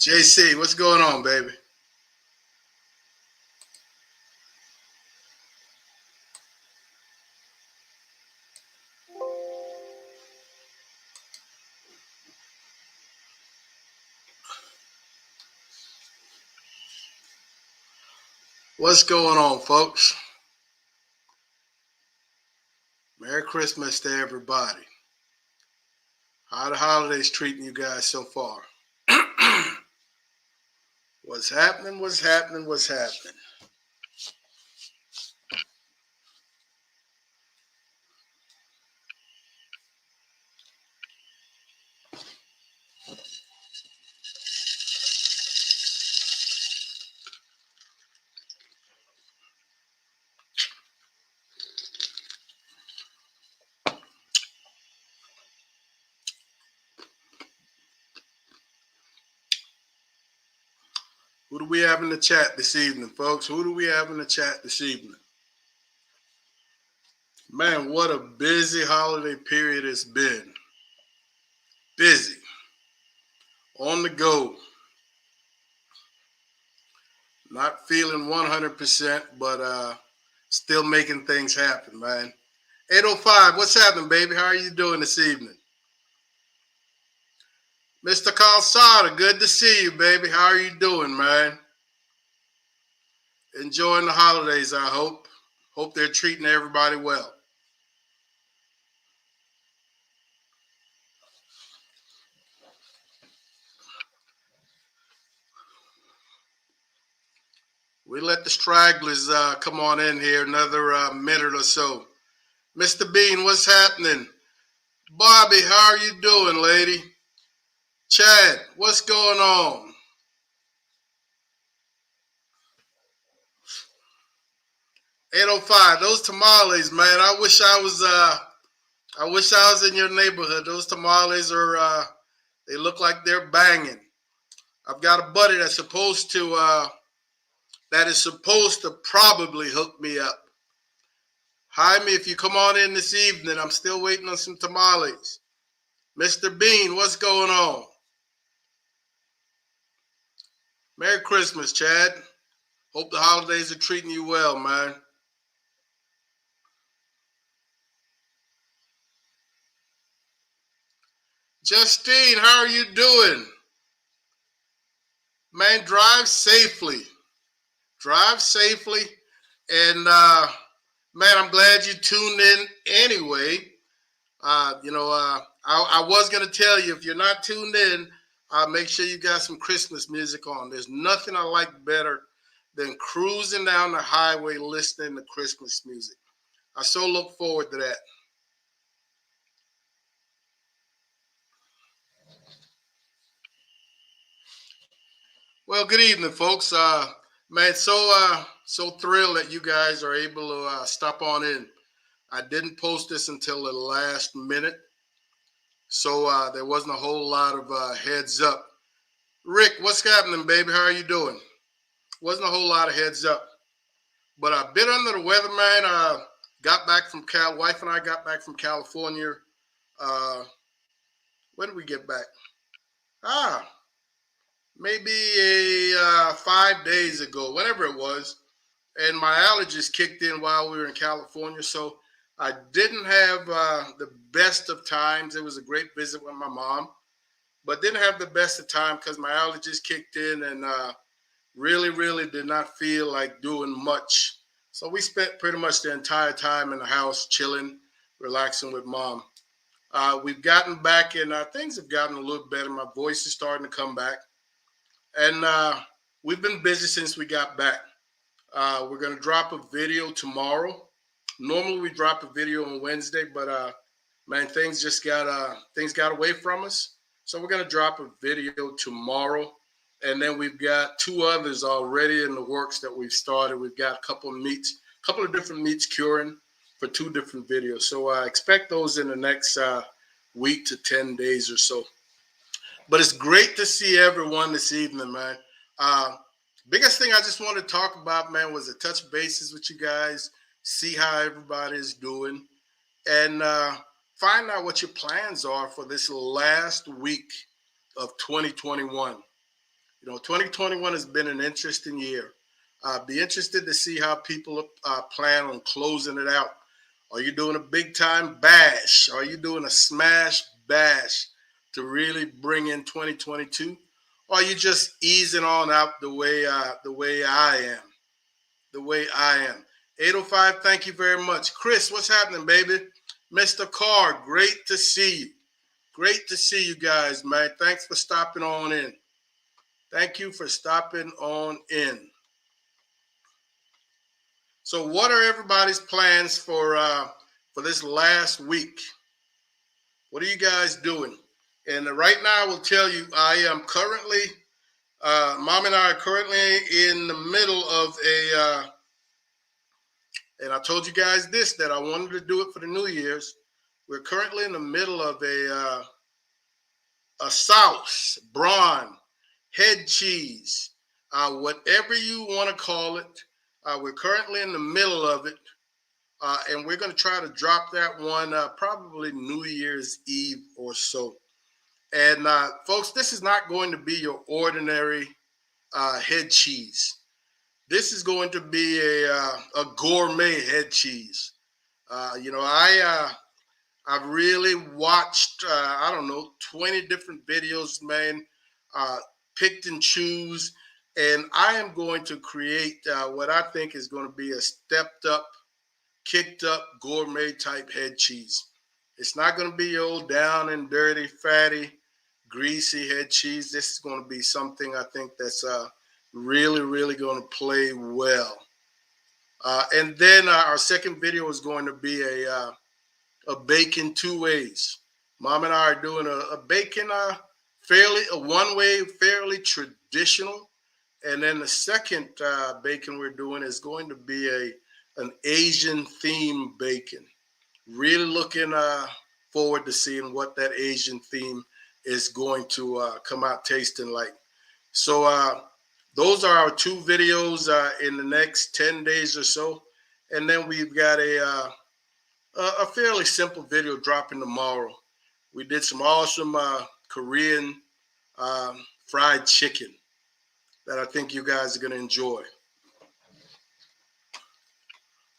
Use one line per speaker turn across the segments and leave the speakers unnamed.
JC, what's going on, baby? What's going on, folks? Merry Christmas to everybody. How the holidays treating you guys so far? What's happening? What's happening? What's happening? Who do we have in the chat this evening, folks? Who do we have in the chat this evening? Man, what a busy holiday period it's been. Busy. On the go. Not feeling 100%, but still making things happen, man. 805, what's happening, baby? How are you doing this evening? Mr. Calzada, good to see you, baby. How are you doing, man? Enjoying the holidays, I hope. Hope they're treating everybody well. We let the stragglers come on in here another minute or so. Mr. Bean, what's happening? Bobby, how are you doing, lady? Chad, what's going on? $805, those tamales, man. I wish I was in your neighborhood. Those tamales are they look like they're banging. I've got a buddy that is supposed to probably hook me up. Jaime, if you come on in this evening, I'm still waiting on some tamales. Mr. Bean, what's going on? Merry Christmas, Chad. Hope the holidays are treating you well, man. Justine, how are you doing? Man, drive safely. Drive safely. And, man, I'm glad you tuned in anyway. I was going to tell you, if you're not tuned in, make sure you got some Christmas music on. There's nothing I like better than cruising down the highway listening to Christmas music. I so look forward to that. Well, good evening, folks. Man, so thrilled that you guys are able to stop on in. I didn't post this until the last minute, so there wasn't a whole lot of heads up. Rick, what's happening, baby? How are you doing? Wasn't a whole lot of heads up, but a bit under the weather, man. Got back from wife and I got back from California. When did we get back? Maybe 5 days ago, whatever it was. And my allergies kicked in while we were in California, so I didn't have the best of times. It was a great visit with my mom, but didn't have the best of time because my allergies kicked in and really, really did not feel like doing much. So we spent pretty much the entire time in the house chilling, relaxing with mom. We've gotten back and things have gotten a little better. My voice is starting to come back. And we've been busy since we got back. We're going to drop a video tomorrow. Normally we drop a video on Wednesday, but man, things got away from us. So we're going to drop a video tomorrow. And then we've got two others already in the works that we've started. We've got a couple of different meats curing for two different videos. So I expect those in the next week to 10 days or so. But it's great to see everyone this evening, man. Biggest thing I just wanted to talk about, man, was to touch bases with you guys, see how everybody is doing, and find out what your plans are for this last week of 2021. 2021 has been an interesting year. Be interested to see how people plan on closing it out. Are you doing a big time bash? Are you doing a smash bash to really bring in 2022? Or are you just easing on out the way I am? The way I am. 805, thank you very much. Chris, what's happening, baby? Mr. Carr, great to see you. Great to see you guys, man. Thanks for stopping on in. Thank you for stopping on in. So, what are everybody's plans for this last week? What are you guys doing? And right now, I will tell you, I am currently, Mom and I are currently in the middle of and I told you guys this, that I wanted to do it for the New Year's. We're currently in the middle of a sauce, brawn, head cheese, whatever you want to call it. We're currently in the middle of it, and we're going to try to drop that one probably New Year's Eve or so. And folks, this is not going to be your ordinary head cheese. This is going to be a gourmet head cheese. I've really watched, I don't know, 20 different videos, man, picked and choose. And I am going to create what I think is going to be a stepped up, kicked up gourmet type head cheese. It's not going to be your old down and dirty, fatty, greasy head cheese. This is going to be something I think that's really, really going to play well. And then our second video is going to be a bacon two ways. Mom and I are doing a bacon a one way, fairly traditional. And then the second bacon we're doing is going to be an Asian themed bacon. Really looking forward to seeing what that Asian theme is going to come out tasting like. So those are our two videos in the next 10 days or so. And then we've got a fairly simple video dropping tomorrow. We did some awesome Korean fried chicken that I think you guys are going to enjoy.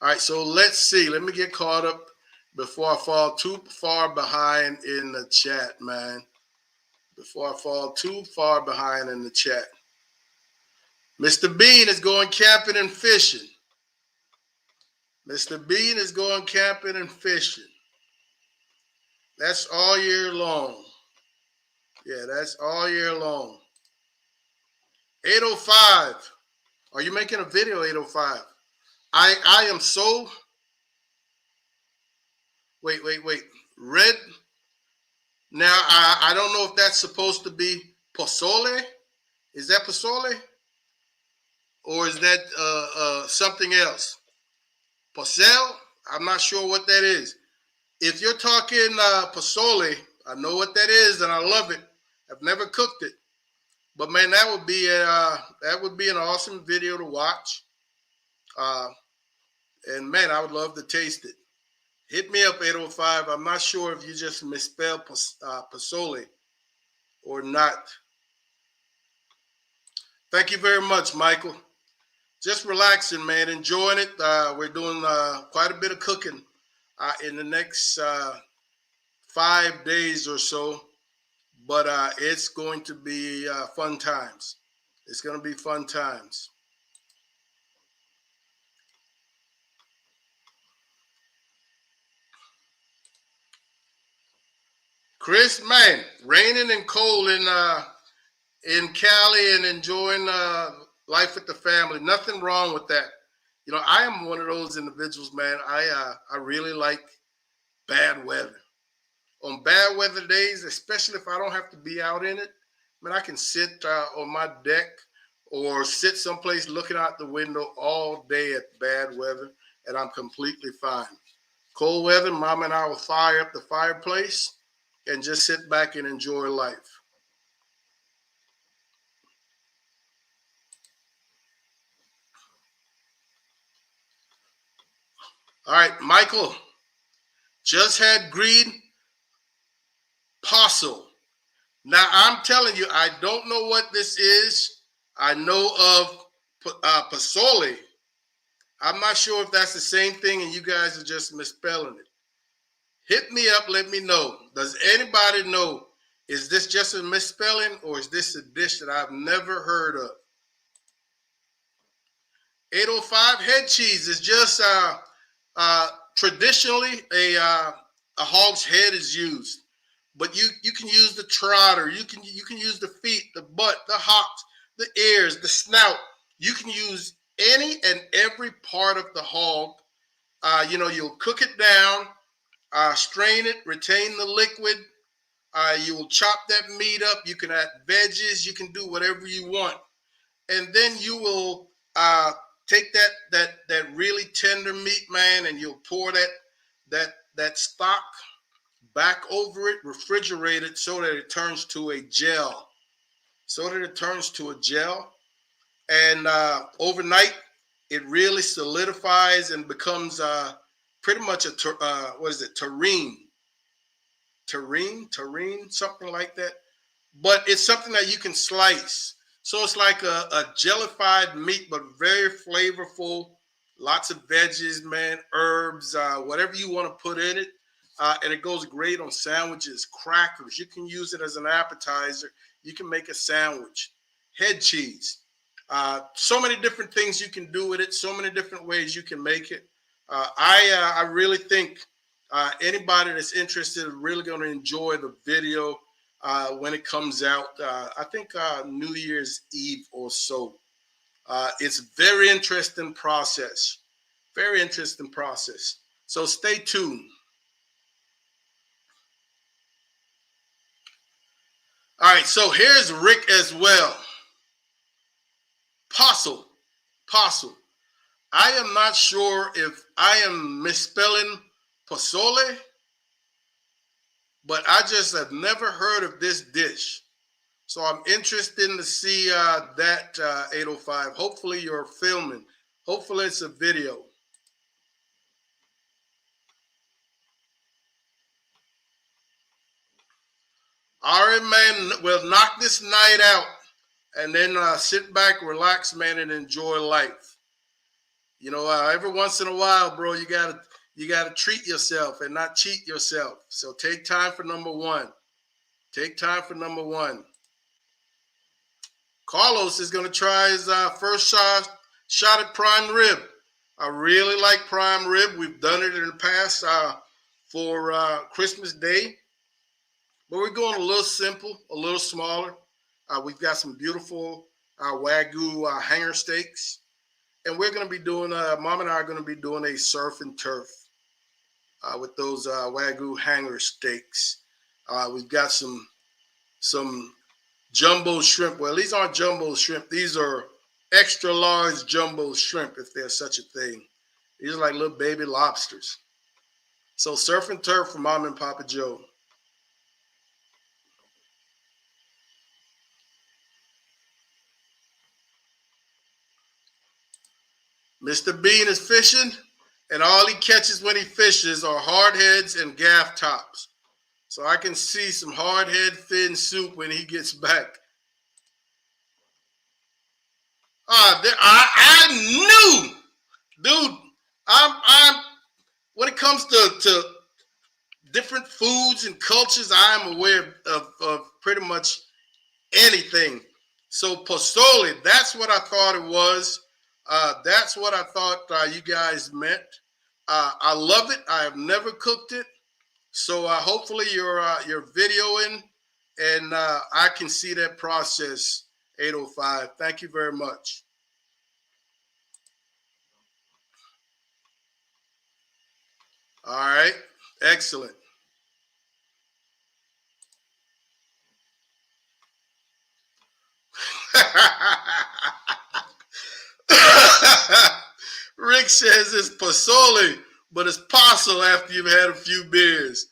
All right, so let's see. Let me get caught up before I fall too far behind in the chat, man. Before I fall too far behind in the chat. Mr. Bean is going camping and fishing. Mr. Bean is going camping and fishing. That's all year long. Yeah, that's all year long. 805. Are you making a video, 805? I am so... Wait. Red. Now, I don't know if that's supposed to be pozole. Is that pozole? Or is that something else? Pastel? I'm not sure what that is. If you're talking pozole, I know what that is and I love it. I've never cooked it. But man, that would be an awesome video to watch. And man, I would love to taste it. Hit me up, 805. I'm not sure if you just misspelled pozole or not. Thank you very much, Michael. Just relaxing, man. Enjoying it. We're doing quite a bit of cooking in the next 5 days or so. But it's going to be fun times. It's going to be fun times. Chris, man, raining and cold in Cali and enjoying life with the family. Nothing wrong with that. You know, I am one of those individuals, man. I really like bad weather. On bad weather days, especially if I don't have to be out in it, man, I can sit on my deck or sit someplace looking out the window all day at bad weather, and I'm completely fine. Cold weather, Mom and I will fire up the fireplace and just sit back and enjoy life. All right, Michael, just had green possum. Now, I'm telling you, I don't know what this is. I know of pozole. I'm not sure if that's the same thing and you guys are just misspelling it. Hit me up, let me know. Does anybody know, is this just a misspelling or is this a dish that I've never heard of? 805 head cheese is just traditionally a hog's head is used, but you can use the trotter, you can use the feet, the butt, the hocks, the ears, the snout. You can use any and every part of the hog. You'll cook it down, strain it, retain the liquid. You will chop that meat up. You can add veggies. You can do whatever you want, and then you will take that really tender meat, man, and you'll pour that stock back over it, refrigerate it so that it turns to a gel. And overnight, it really solidifies and becomes pretty much a terrine, something like that. But it's something that you can slice. So it's like a jellified meat, but very flavorful. Lots of veggies, man, herbs, whatever you want to put in it. And it goes great on sandwiches, crackers. You can use it as an appetizer. You can make a sandwich. Head cheese. So many different things you can do with it. So many different ways you can make it. I really think anybody that's interested is really going to enjoy the video when it comes out. I think New Year's Eve or so. It's very interesting process. Very interesting process. So stay tuned. All right, so here's Rick as well. Postle. I am not sure if I am misspelling pozole, but I just have never heard of this dish. So I'm interested to see that 805. Hopefully you're filming. Hopefully it's a video. All right, man. We'll knock this night out and then sit back, relax, man, and enjoy life. You know, every once in a while, bro, you gotta treat yourself and not cheat yourself. So take time for number one. Carlos is gonna try his first shot at prime rib. I really like prime rib. We've done it in the past for Christmas Day. But we're going a little simple, a little smaller. We've got some beautiful Wagyu hanger steaks. And we're going to be doing, Mom and I are going to be doing a surf and turf with those Wagyu hanger steaks. We've got some jumbo shrimp. Well, these aren't jumbo shrimp. These are extra large jumbo shrimp, if there's such a thing. These are like little baby lobsters. So surf and turf for Mom and Papa Joe. Mr. Bean is fishing, and all he catches when he fishes are hardheads and gaff tops. So I can see some hardhead fin soup when he gets back. I knew, dude. I'm when it comes to different foods and cultures, I am aware of pretty much anything. So pozole, that's what I thought it was. That's what I thought you guys meant. I love it. I have never cooked it. So hopefully you're videoing and I can see that process, 805. Thank you very much. All right. Excellent. Rick says it's pozole, but it's postle after you've had a few beers.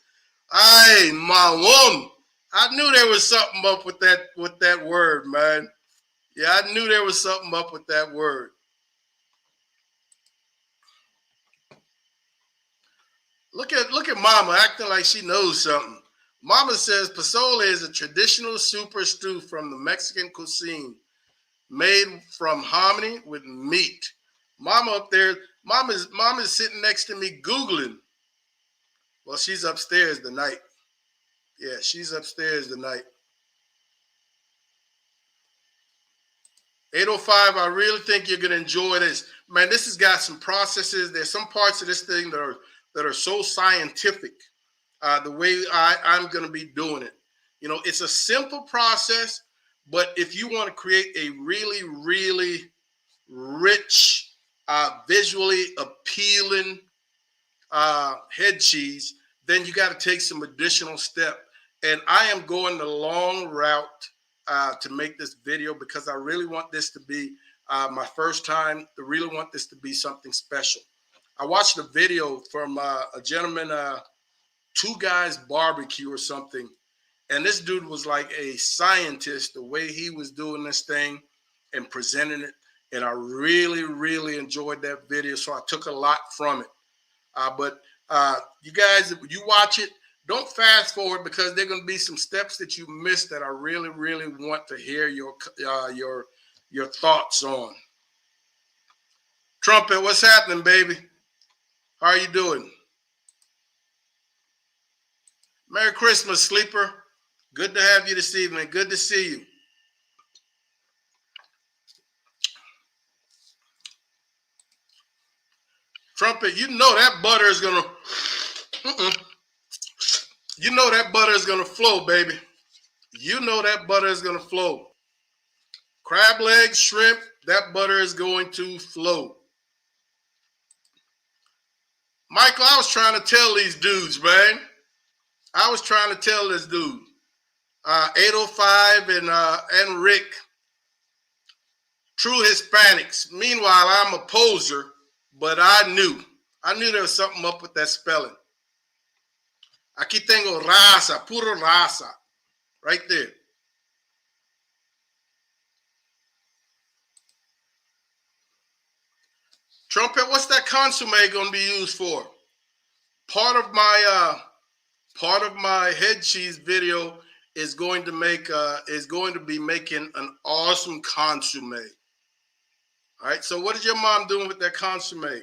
Ay, my woman. I knew there was something up with that word, man. Yeah, I knew there was something up with that word. Look at Mama acting like she knows something. Mama says pozole is a traditional super stew from the Mexican cuisine. made from hominy with meat. Mama up there, mama's sitting next to me Googling. Well, she's upstairs tonight. Yeah, she's upstairs tonight. 805, I really think you're gonna enjoy this. Man, this has got some processes. There's some parts of this thing that are so scientific. The way I'm gonna be doing it. You know, it's a simple process, but if you want to create a really, really rich, visually appealing head cheese, then you got to take some additional step. And I am going the long route to make this video because I really want this to be my first time. I really want this to be something special. I watched a video from a gentleman, Two Guys Barbecue or something, and this dude was like a scientist, the way he was doing this thing and presenting it. And I really, really enjoyed that video. So I took a lot from it. But you guys, if you watch it, don't fast forward because there are going to be some steps that you missed that I really, really want to hear your thoughts on. Trumpet, what's happening, baby? How are you doing? Merry Christmas, Sleeper. Good to have you this evening. Good to see you. Trumpet, you know that butter is going to... You know that butter is going to flow, baby. You know that butter is going to flow. Crab legs, shrimp, that butter is going to flow. Michael, I was trying to tell these dudes, man. I was trying to tell this dude. 805 and Rick, true Hispanics. Meanwhile, I'm a poser, but I knew there was something up with that spelling. Aquí tengo raza, puro raza, right there. Trumpet, what's that consomme going to be used for? Part of my head cheese video is going to be making an awesome consomme. All right. So what is your mom doing with that consomme?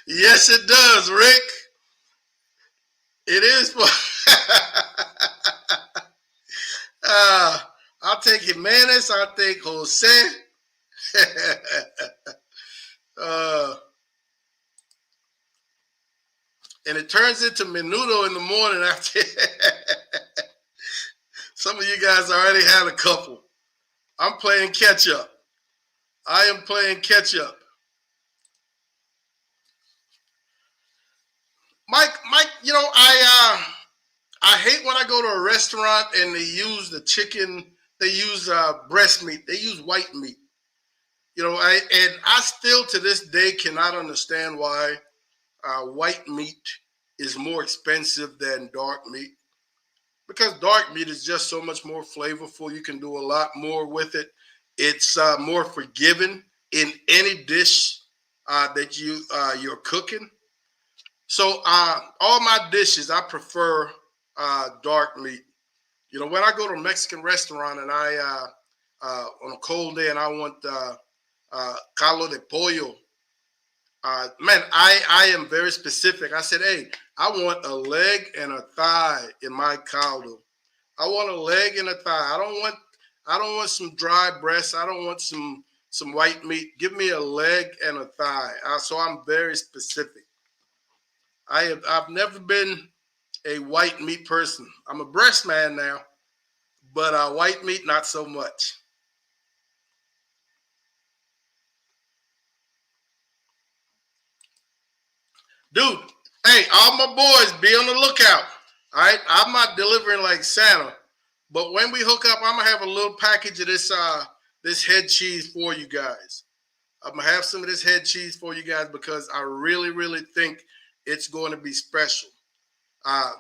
Yes, it does, Rick. It is for... I'll take Jimenez. I'll take Jose. And it turns into menudo in the morning after. Some of you guys already had a couple. I'm playing catch up. I am playing catch up. Mike, you know, I hate when I go to a restaurant and they use the chicken, they use breast meat, they use white meat. You know, I still to this day cannot understand why white meat is more expensive than dark meat. Because dark meat is just so much more flavorful. You can do a lot more with it. It's more forgiving in any dish that you're cooking. So all my dishes, I prefer dark meat. You know, when I go to a Mexican restaurant and I on a cold day and I want caldo de pollo, man, I am very specific. I said, hey, I want a leg and a thigh in my caldo. I want a leg and a thigh. I don't want some dry breast. I don't want some white meat. Give me a leg and a thigh. So I'm very specific. I've never been a white meat person. I'm a breast man now, but white meat, not so much. Dude, hey, all my boys, be on the lookout. All right, I'm not delivering like Santa, but when we hook up, I'm gonna have a little package of this head cheese for you guys. I'm gonna have some of this head cheese for you guys because I really, really think it's going to be special. I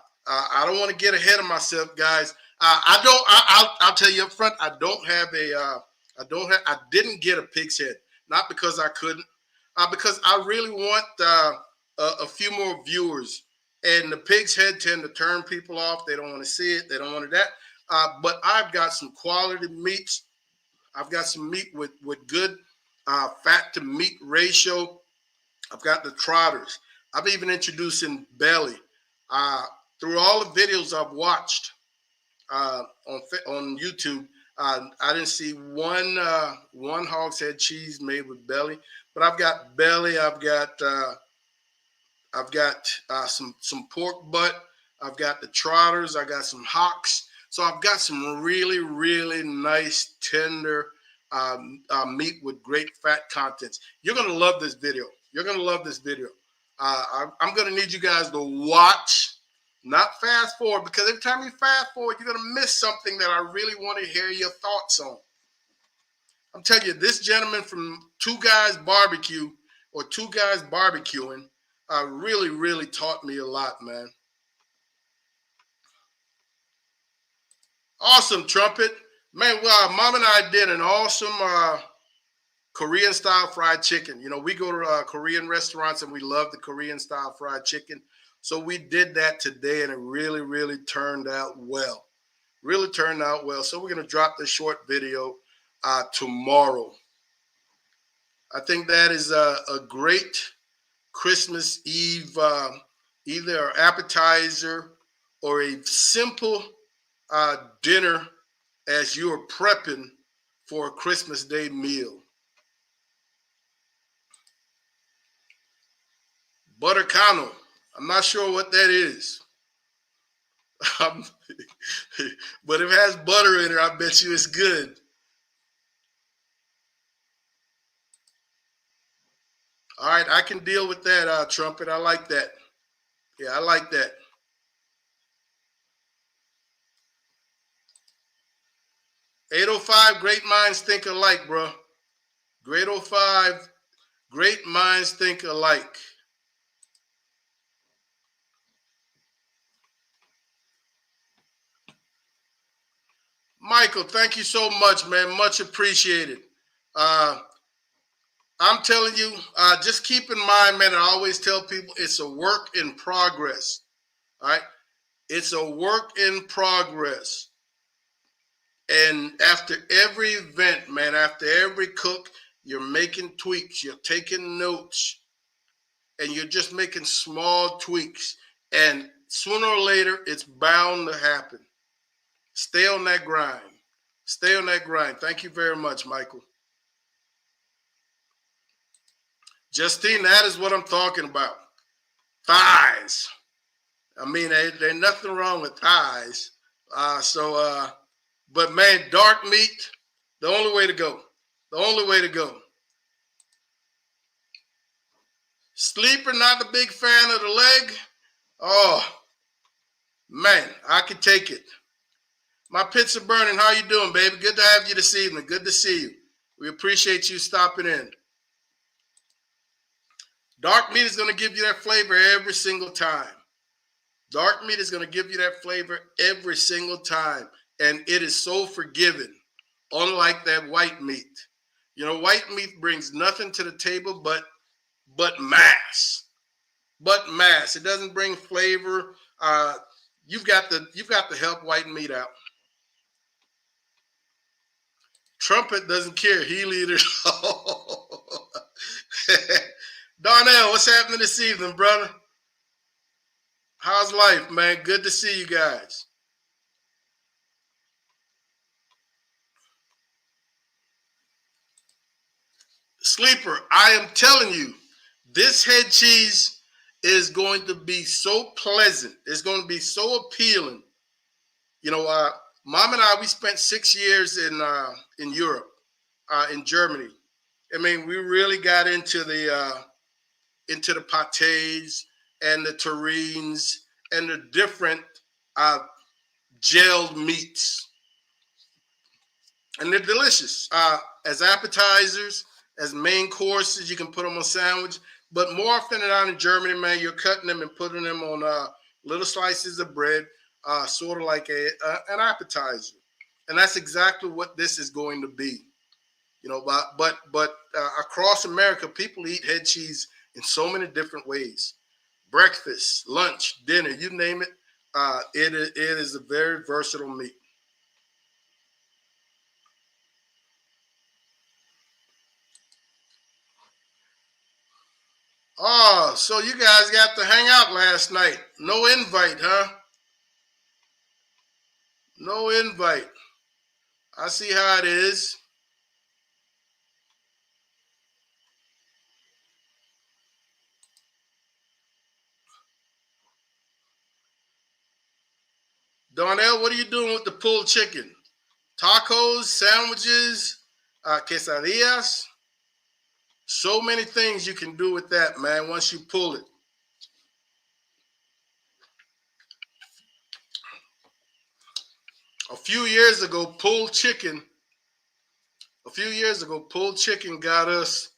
don't want to get ahead of myself, guys. I don't. I'll tell you up front. I don't have a. I didn't get a pig's head. Not because I couldn't. Because I really want a few more viewers. And the pig's head tend to turn people off. They don't want to see it. They don't want that. But I've got some quality meats. I've got some meat with good fat to meat ratio. I've got the trotters. I've even introducing belly. Uh, Through all the videos I've watched on YouTube, I didn't see one hog's head cheese made with belly, but I've got belly. I've got some pork butt. I've got the trotters. I got some hocks. So I've got some really, really nice, tender meat with great fat contents. You're going to love this video. You're going to love this video. I'm going to need you guys to watch, not fast forward, because every time you fast forward, you're going to miss something that I really want to hear your thoughts on. I'm telling you, this gentleman from Two Guys Barbecue or Two Guys Barbecuing really, really taught me a lot, man. Awesome, Trumpet. Man, well, Mom and I did an awesome Korean style fried chicken. You know, we go to Korean restaurants and we love the Korean style fried chicken. So we did that today and it really, really turned out well. Really turned out well. So we're going to drop this short video tomorrow. I think that is a great Christmas Eve, either an appetizer or a simple dinner as you are prepping for a Christmas Day meal. Butter Kano. I'm not sure what that is. But if it has butter in it, I bet you it's good. All right, I can deal with that, Trumpet. I like that. Yeah, I like that. $805, great minds think alike, bro. Great 05, great minds think alike. Michael, thank you so much, man. Much appreciated. I'm telling you, just keep in mind, man, I always tell people it's a work in progress. All right? It's a work in progress. And after every event, man, after every cook, you're making tweaks, you're taking notes, and you're just making small tweaks. And sooner or later, it's bound to happen. Stay on that grind. Stay on that grind. Thank you very much, Michael. Justine, that is what I'm talking about. Thighs. I mean, there's nothing wrong with thighs. But man, dark meat, the only way to go. The only way to go. Sleeper, not a big fan of the leg. Oh, man, I could take it. My pits are burning. How you doing, baby? Good to have you this evening. Good to see you. We appreciate you stopping in. Dark meat is going to give you that flavor every single time. Dark meat is going to give you that flavor every single time. And it is so forgiving, unlike that white meat. You know, white meat brings nothing to the table but mass. But mass. It doesn't bring flavor. You've got to help white meat out. Trumpet doesn't care. He'll eat it all. Darnell, what's happening this evening, brother? How's life, man? Good to see you guys. Sleeper, I am telling you, this head cheese is going to be so pleasant. It's going to be so appealing. You know, Mom and I, we spent 6 years in Europe, in Germany. I mean, we really got into the pâtés and the terrines and the different gelled meats. And they're delicious. As appetizers, as main courses, you can put them on sandwich. But more often than not in Germany, man, you're cutting them and putting them on little slices of bread sort of like an appetizer, and that's exactly what this is going to be. But across America, people eat head cheese in so many different ways: breakfast, lunch, dinner, you name it. It is a very versatile meat. Oh, so you guys got to hang out last night? No invite, huh? No invite. I see how it is. Darnell, what are you doing with the pulled chicken? Tacos, sandwiches, quesadillas. So many things you can do with that, man, once you pull it. A few years ago, pulled chicken got us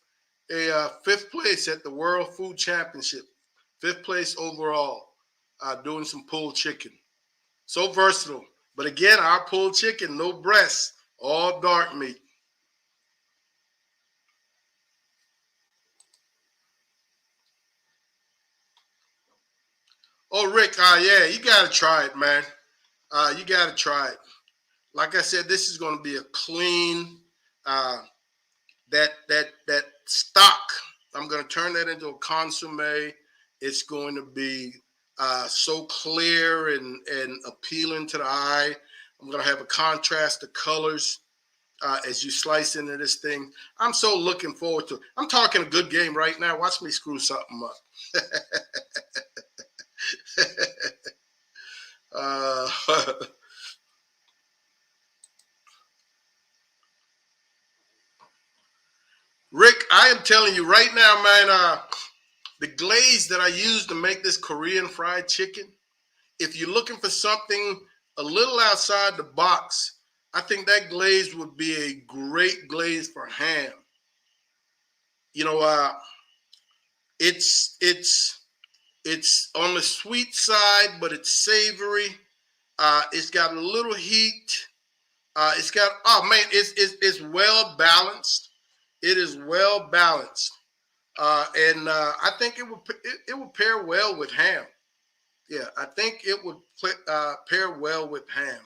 a fifth place at the World Food Championship. Fifth place overall, doing some pulled chicken. So versatile. But again, our pulled chicken, no breasts, all dark meat. Oh, Rick, yeah, you got to try it, man. You got to try it. Like I said, this is going to be a clean, uh, that stock. I'm going to turn that into a consomme. It's going to be so clear and appealing to the eye. I'm going to have a contrast of colors as you slice into this thing. I'm so looking forward to it. I'm talking a good game right now. Watch me screw something up. uh, Rick, I am telling you right now, man, the glaze that I use to make this Korean fried chicken, if you're looking for something a little outside the box, I think that glaze would be a great glaze for ham. You know, it's it's it's on the sweet side, but it's savory. It's got a little heat. It's got oh man, it's well balanced. It is well balanced, and I think it would pair well with ham. Yeah, I think it would pair well with ham.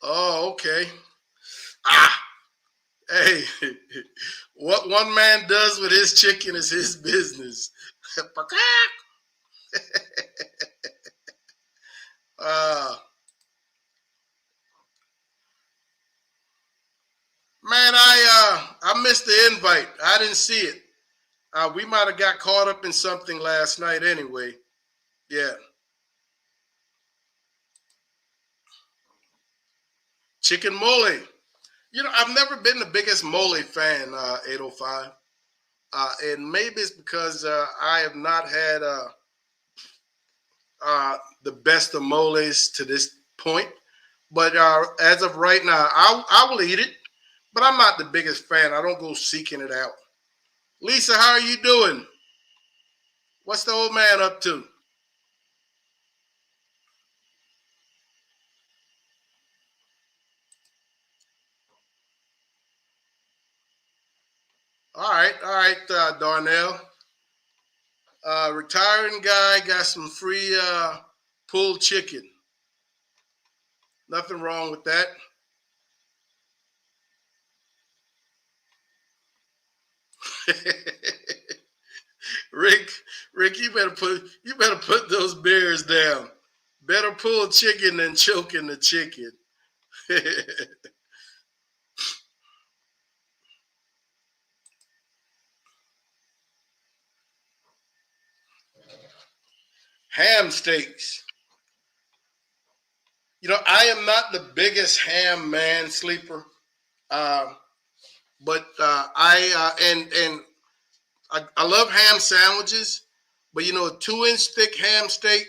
Oh, okay. Ah, hey, what one man does with his chicken is his business. uh, Man, I missed the invite. I didn't see it. We might have got caught up in something last night anyway. Yeah, chicken mole. I've never been the biggest mole fan, 805. And maybe it's because I have not had the best of moles to this point. But as of right now, I will eat it. But I'm not the biggest fan. I don't go seeking it out. Lisa, how are you doing? What's the old man up to? All right, Darnell. Retiring guy got some free pulled chicken. Nothing wrong with that. Rick, Rick, you better put those bears down. Better pull chicken than choking the chicken. Ham steaks. I am not the biggest ham man sleeper, uh, but I love ham sandwiches. But a 2-inch thick ham steak.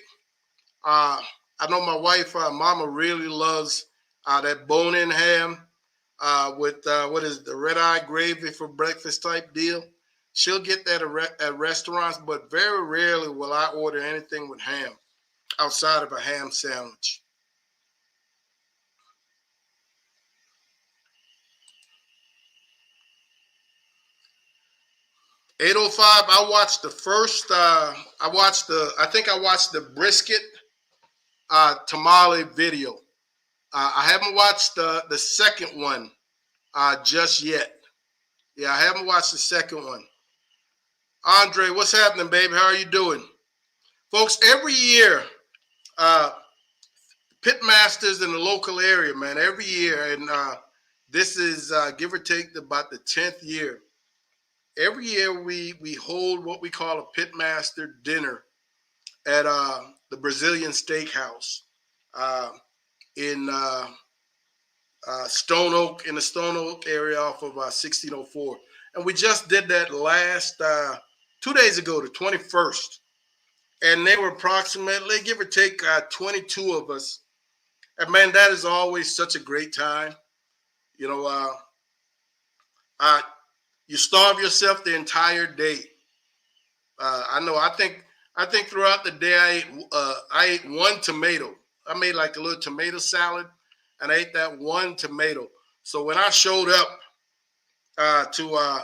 Uh, I know my wife, Mama, really loves that bone-in ham with what is it, the red eye gravy for breakfast type deal. She'll get that at restaurants, but very rarely will I order anything with ham outside of a ham sandwich. 8:05. I watched the first. I think I watched the brisket tamale video. I haven't watched the second one just yet. Yeah, I haven't watched the second one. Andre, what's happening, baby? How are you doing? Folks, every year, pit masters in the local area, man, every year, and this is give or take about the 10th year. Every year we hold what we call a pitmaster dinner at the Brazilian Steakhouse in Stone Oak, in the Stone Oak area off of 1604. And we just did that last 2 days ago, the 21st. And there were approximately, give or take, 22 of us. And man, that is always such a great time. You know, you starve yourself the entire day. I know. I think throughout the day I ate one tomato. I made like a little tomato salad, and I ate that one tomato. So when I showed up to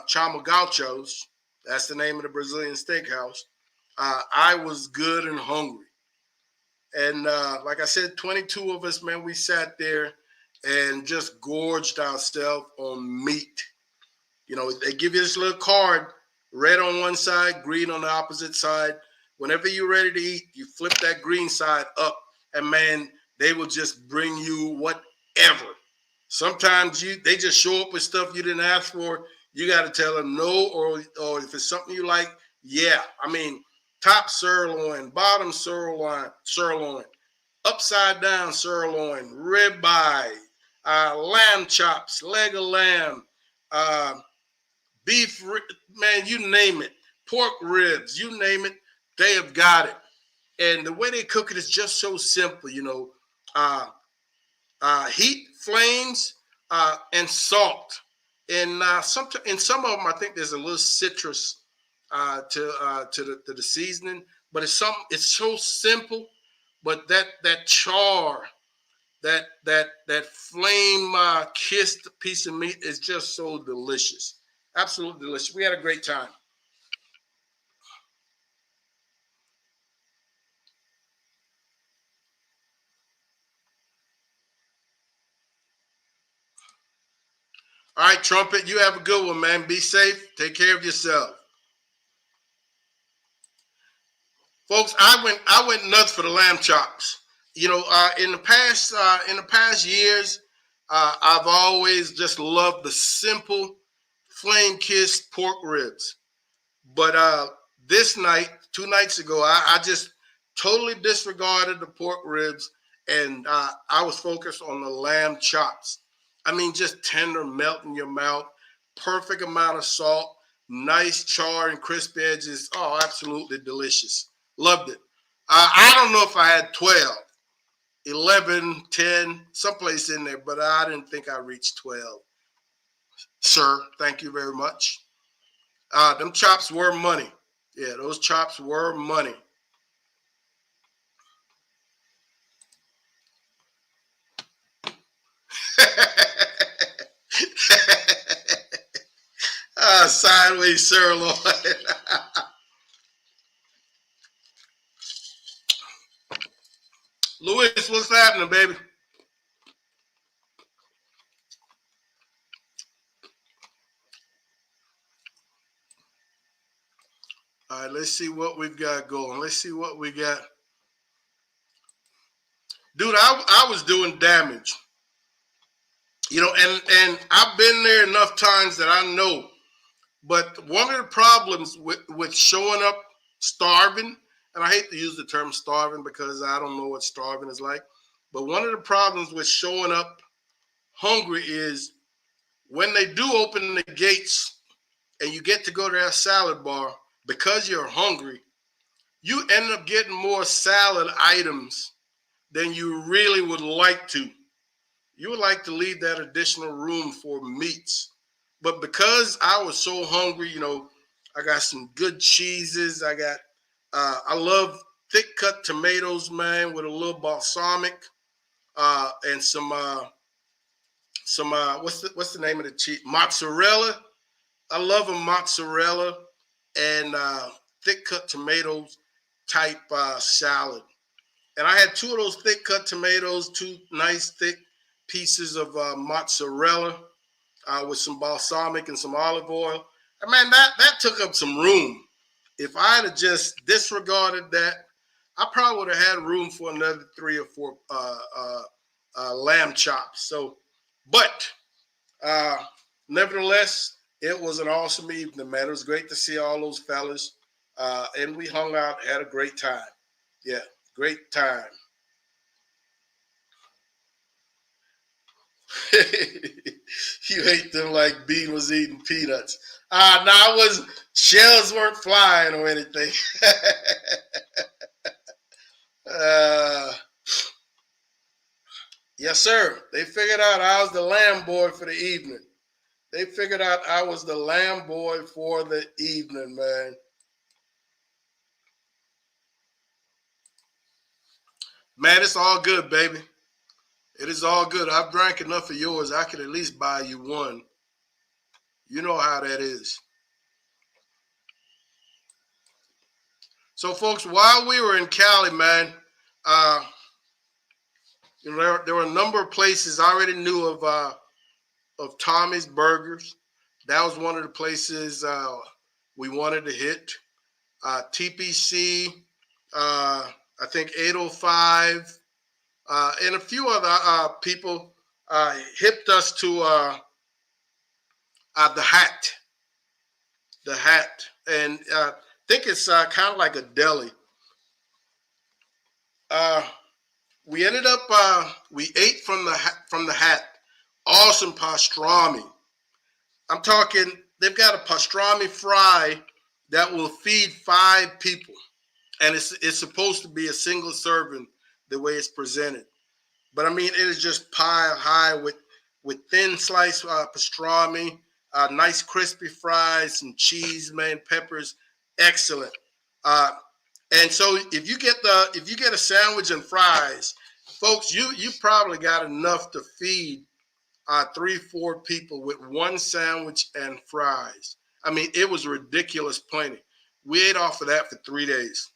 Chamo Gaucho's, that's the name of the Brazilian steakhouse, I was good and hungry. And like I said, 22 of us, man, we sat there and just gorged ourselves on meat. You know, they give you this little card, red on one side, green on the opposite side. Whenever you're ready to eat, you flip that green side up, and man, they will just bring you whatever. Sometimes they just show up with stuff you didn't ask for. You got to tell them no, or if it's something you like, yeah. I mean, top sirloin, bottom sirloin, upside down sirloin, ribeye, lamb chops, leg of lamb, beef, man, you name it, pork ribs, you name it, they have got it. And the way they cook it is just so simple, you know, heat, flames, and salt. And in some of them, I think there's a little citrus to the seasoning, but it's so simple. But that char, that flame kissed piece of meat is just so delicious. Absolutely delicious. We had a great time. All right, Trumpet, you have a good one, man. Be safe. Take care of yourself. Folks, I went nuts for the lamb chops. You know, in the past years, I've always just loved the simple flame-kissed pork ribs. But this night, 2 nights ago, I just totally disregarded the pork ribs, and I was focused on the lamb chops. I mean, just tender, melt in your mouth, perfect amount of salt, nice char and crisp edges. Oh, absolutely delicious. Loved it. I don't know if I had 12, 11, 10, someplace in there, but I didn't think I reached 12. Sir, thank you very much. Them chops were money. Yeah, those chops were money. Sideways sirloin. Louis, what's happening, baby? All right, let's see what we've got going. Let's see what we got. Dude, I was doing damage. You know, and I've been there enough times that I know. But one of the problems with showing up starving, and I hate to use the term starving because I don't know what starving is like, but one of the problems with showing up hungry is when they do open the gates and you get to go to that salad bar, because you're hungry, you end up getting more salad items than you really would like to. You would like to leave that additional room for meats. But because I was so hungry, you know, I got some good cheeses. I love thick cut tomatoes, man, with a little balsamic and some what's the name of the cheese? Mozzarella. I love a mozzarella and thick cut tomatoes type salad. And I had two of those thick cut tomatoes, two nice thick pieces of mozzarella with some balsamic and some olive oil. And man, that took up some room. If I had just disregarded that, I probably would have had room for another 3 or 4 lamb chops. So, but uh, nevertheless, it was an awesome evening, man. It was great to see all those fellas, and we hung out, had a great time. Yeah, great time. You ate them like Bean was eating peanuts. No, I was shells weren't flying or anything. uh, yes, sir. They figured out I was the lamb boy for the evening. They figured out I was the lamb boy for the evening, man. Man, it's all good, baby. It is all good. I've drank enough of yours. I could at least buy you one. You know how that is. So, folks, while we were in Cali, man, uh, there were a number of places I already knew of Tommy's Burgers. That was one of the places we wanted to hit. TPC, I think 805, and a few other people hipped us to the Hat. The Hat. And I think it's kind of like a deli. We ended up, we ate from the Hat. Awesome pastrami. I'm talking, they've got a pastrami fry that will feed 5 people. And it's supposed to be a single serving the way it's presented. But I mean, it is just piled high with thin sliced pastrami, nice crispy fries, some cheese, man, peppers, excellent. And so if you get a sandwich and fries, folks, you probably got enough to feed 3, 4 people with one sandwich and fries. I mean, it was ridiculous plenty. We ate off of that for 3 days.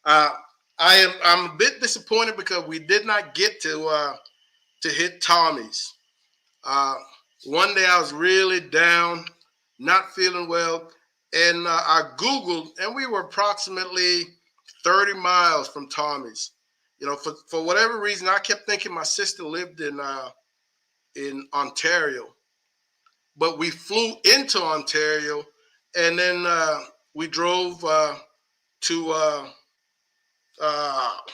Uh, I'm a bit disappointed because we did not get to hit Tommy's. Uh, One day I was really down, not feeling well, and I Googled, and we were approximately 30 miles from Tommy's. You know, for whatever reason, I kept thinking my sister lived in Ontario, but we flew into Ontario, and then we drove to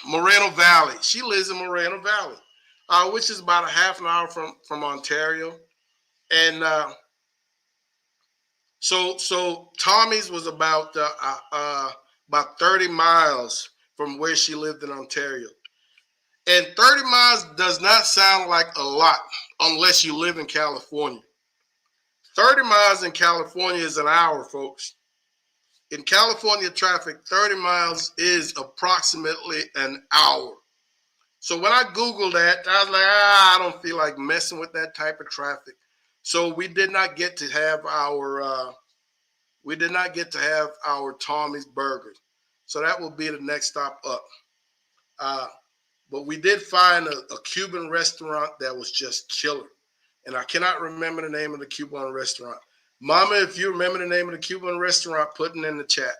Moreno Valley. She lives in Moreno Valley, which is about a half an hour from Ontario. And so Tommy's was about 30 miles from where she lived in Ontario. And 30 miles does not sound like a lot unless you live in California. 30 miles in California is an hour, folks. In California traffic, 30 miles is approximately an hour. So when I Googled that, I was like, I don't feel like messing with that type of traffic. So we did not get to have our Tommy's Burgers. So that will be the next stop up. But we did find a Cuban restaurant that was just killer. And I cannot remember the name of the Cuban restaurant. Mama, if you remember the name of the Cuban restaurant, put it in the chat.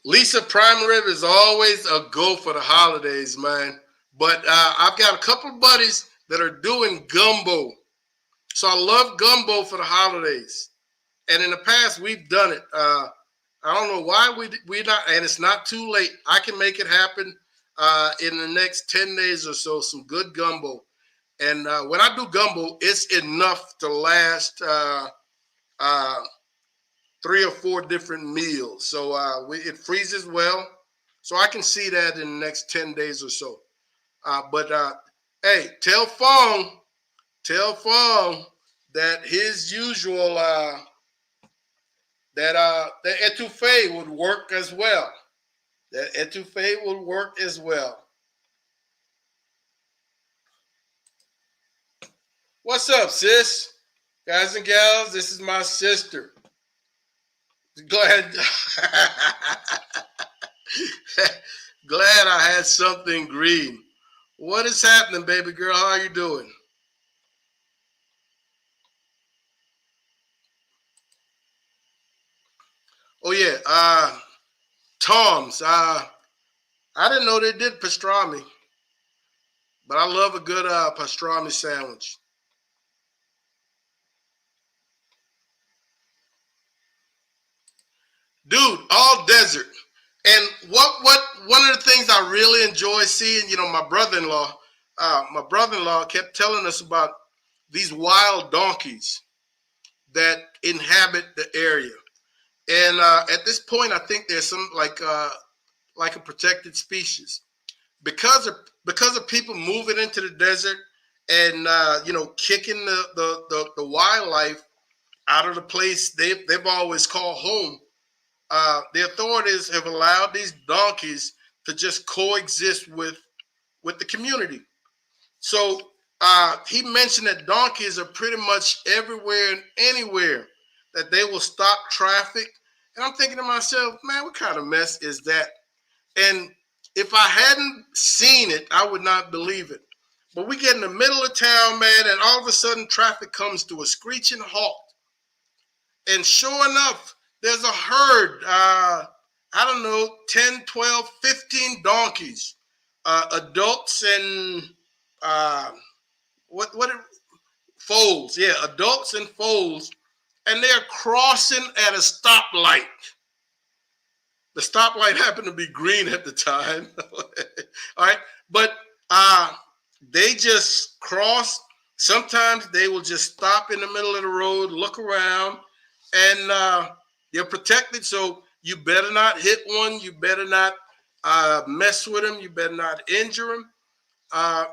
Lisa Prime Rib is always a go for the holidays, man. But I've got a couple of buddies that are doing gumbo. So I love gumbo for the holidays. And in the past, we've done it. I don't know why we not, and it's not too late. I can make it happen in the next 10 days or so, some good gumbo. And when I do gumbo, it's enough to last 3 or 4 different meals. So it freezes well. So I can see that in the next 10 days or so. But hey, tell Fong that his usual that etouffee would work as well. That etouffee would work as well. What's up, sis? Guys and gals, this is my sister. Glad glad I had something green. What is happening, baby girl? How are you doing? Oh yeah, Tom's. I didn't know they did pastrami, but I love a good pastrami sandwich. Dude, all desert. And what one of the things I really enjoy seeing, my brother-in-law kept telling us about these wild donkeys that inhabit the area. And at this point, I think there's some like a protected species because of people moving into the desert and kicking the wildlife out of the place they've always called home. The authorities have allowed these donkeys to just coexist with the community. So he mentioned that donkeys are pretty much everywhere and anywhere that they will stop traffic. And I'm thinking to myself, man, what kind of mess is that? And if I hadn't seen it, I would not believe it. But we get in the middle of town, man, and all of a sudden traffic comes to a screeching halt. And sure enough, there's a herd, I don't know, 10, 12, 15 donkeys, adults and uh, what foals, yeah, adults and foals, and they're crossing at a stoplight. The stoplight happened to be green at the time. All right, but uh, they just cross. Sometimes they will just stop in the middle of the road, look around, and they're protected. So you better not hit one. You better not mess with them. You better not injure them. Uh,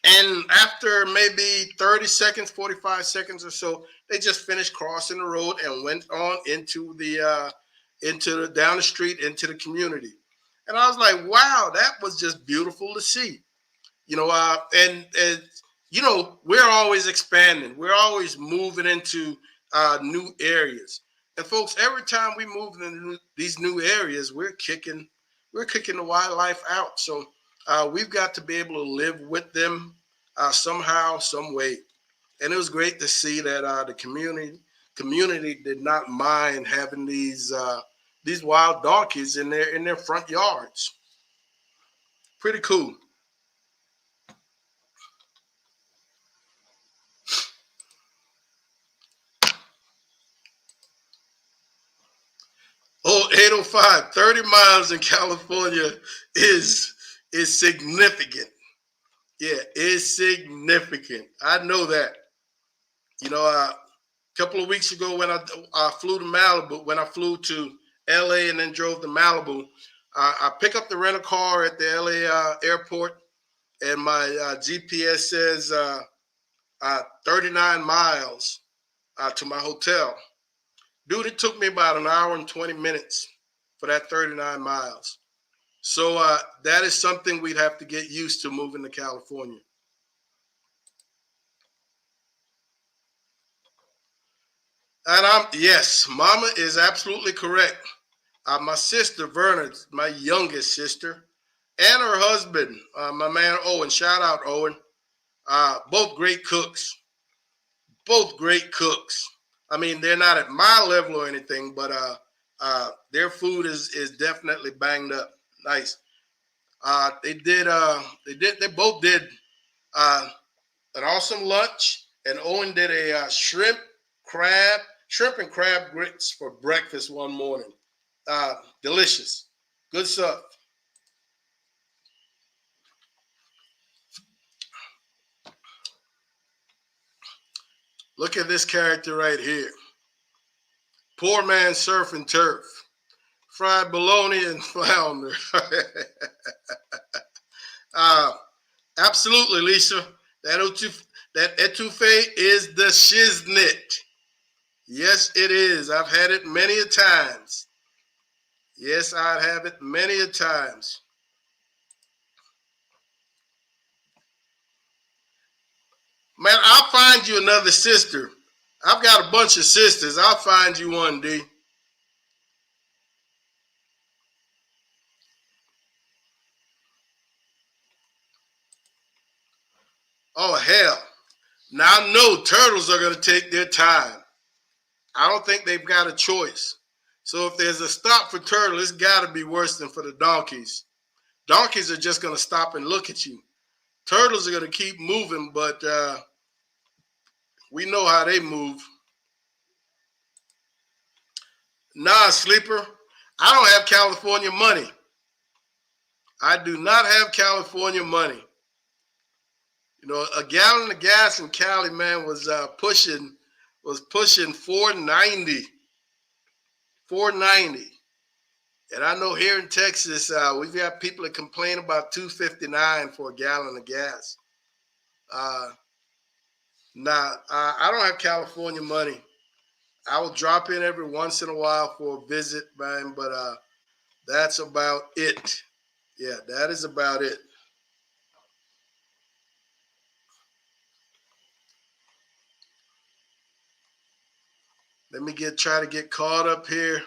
and after maybe 30 seconds, 45 seconds or so, they just finished crossing the road and went on into the down the street into the community. And I was like, wow, that was just beautiful to see. And we're always expanding. We're always moving into new areas. And folks, every time we move into these new areas, we're kicking the wildlife out. So we've got to be able to live with them somehow, some way. And it was great to see that the community did not mind having these wild donkeys in their front yards. Pretty cool. Oh, 805, 30 miles in California is is significant. Yeah, it's significant. I know that. A couple of weeks ago when I flew to Malibu, when I flew to LA and then drove to Malibu, I pick up the rental car at the LA airport, and my GPS says 39 miles to my hotel. Dude, it took me about an hour and 20 minutes for that 39 miles. So that is something we'd have to get used to moving to California. And yes, Mama is absolutely correct. My sister Verna, my youngest sister, and her husband, my man Owen. Shout out Owen. Both great cooks. Both great cooks. I mean, they're not at my level or anything, but their food is definitely banged up. Nice. They both did uh, an awesome lunch, and Owen did a shrimp and crab grits for breakfast one morning. Delicious, good stuff. Look at this character right here. Poor man surf and turf. fried bologna and flounder. Absolutely, Lisa. That etouffee is the shiznit. Yes, it is. I've had it many a times. Yes, I have it many a times. Man, I'll find you another sister. I've got a bunch of sisters. I'll find you one, D. Oh, hell. Now, no, turtles are going to take their time. I don't think they've got a choice. So if there's a stop for turtle, it's got to be worse than for the donkeys. Donkeys are just going to stop and look at you. Turtles are going to keep moving, but we know how they move. Nah, sleeper, I don't have California money. I do not have California money. You know, a gallon of gas in Cali, man, was pushing 490. 490. And I know here in Texas, we've got people that complain about 259 for a gallon of gas. I don't have California money. I will drop in every once in a while for a visit, man, but that's about it. Yeah, that is about it. Let me try to get caught up here.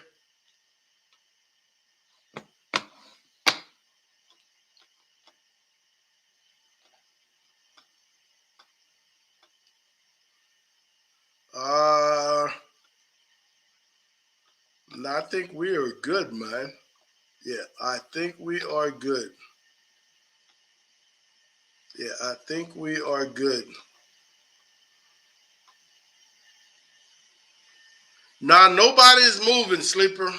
I think we are good, man. Yeah, I think we are good. Yeah, I think we are good. Nah, nobody is moving, sleeper.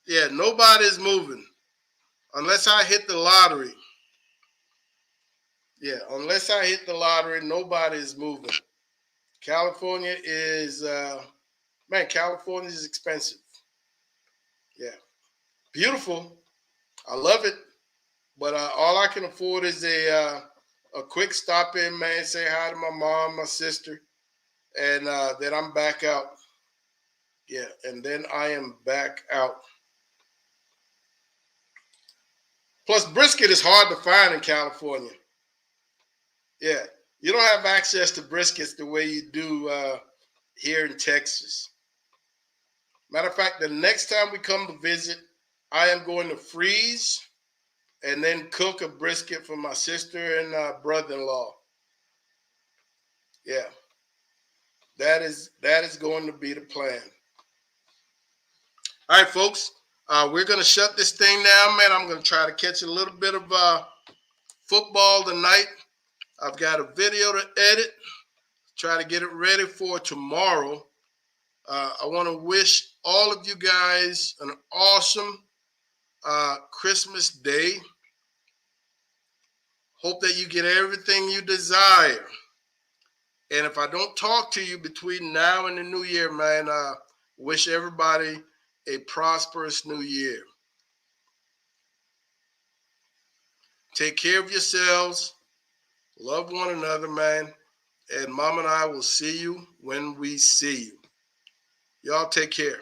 Yeah, nobody is moving. Unless I hit the lottery. Yeah, unless I hit the lottery, nobody is moving. California is, man, California is expensive. Yeah, beautiful. I love it. But all I can afford is a quick stop in, man, say hi to my mom, my sister, and then I'm back out. Yeah, and then I am back out. Plus, brisket is hard to find in California. Yeah, you don't have access to briskets the way you do here in Texas. Matter of fact, the next time we come to visit, I am going to freeze and then cook a brisket for my sister and brother-in-law. Yeah, that is going to be the plan. All right, folks, we're going to shut this thing down, man. I'm going to try to catch a little bit of football tonight. I've got a video to edit, try to get it ready for tomorrow. I want to wish all of you guys an awesome Christmas day. Hope that you get everything you desire. And if I don't talk to you between now and the new year, man, wish everybody a prosperous new year. Take care of yourselves. Love one another, man. And Mom and I will see you when we see you. Y'all take care.